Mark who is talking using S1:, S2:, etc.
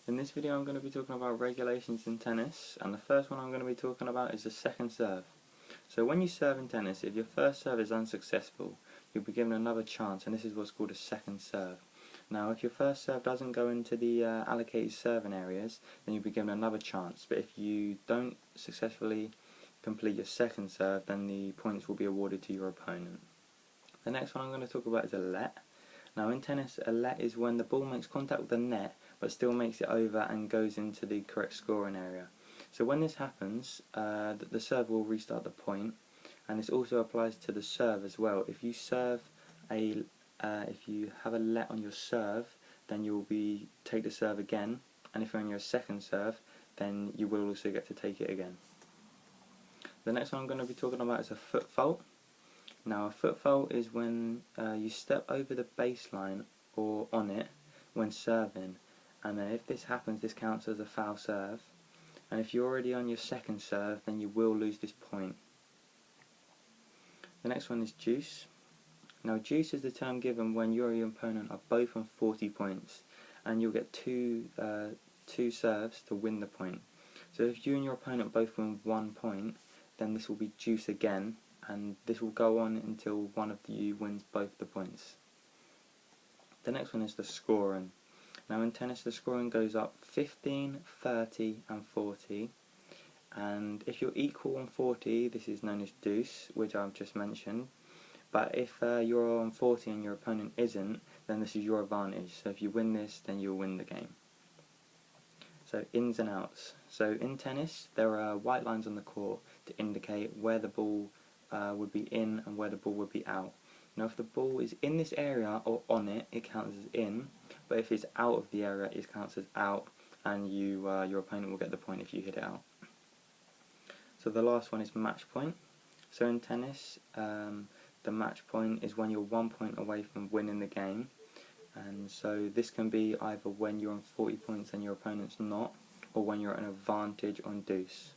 S1: In this video I'm going to be talking about regulations in tennis, and the first one I'm going to be talking about is the second serve. So when you serve in tennis, if your first serve is unsuccessful, you'll be given another chance, and this is what's called a second serve. Now if your first serve doesn't go into the allocated serving areas, then you'll be given another chance, but if you don't successfully complete your second serve, then the points will be awarded to your opponent. The next one I'm going to talk about is a let. Now in tennis, a let is when the ball makes contact with the net but still makes it over and goes into the correct scoring area. So when this happens, the serve will restart the point, and this also applies to the serve as well. If you have a let on your serve, then you'll take the serve again, and if you're on your second serve, then you will also get to take it again. The next one I'm going to be talking about is a foot fault. Now a foot fault is when you step over the baseline or on it when serving, and then if this happens, this counts as a foul serve, and if you're already on your second serve, then you will lose this point. The next one is deuce. Now deuce is the term given when you or your opponent are both on 40 points, and you'll get two serves to win the point. So if you and your opponent both win 1 point, then this will be deuce again, and this will go on until one of you wins both the points. The next one is the scoring. Now in tennis, the scoring goes up 15, 30 and 40, and if you're equal on 40, this is known as deuce, which I've just mentioned, but if you're on 40 and your opponent isn't, then this is your advantage. So if you win this, then you'll win the game. So ins and outs. So in tennis, there are white lines on the court to indicate where the ball would be in and where the ball would be out. Now if the ball is in this area or on it, it counts as in, but if it's out of the area, it counts as out, and your opponent will get the point if you hit it out. So the last one is match point. So in tennis, the match point is when you're 1 point away from winning the game, and so this can be either when you're on 40 points and your opponent's not, or when you're at an advantage on deuce.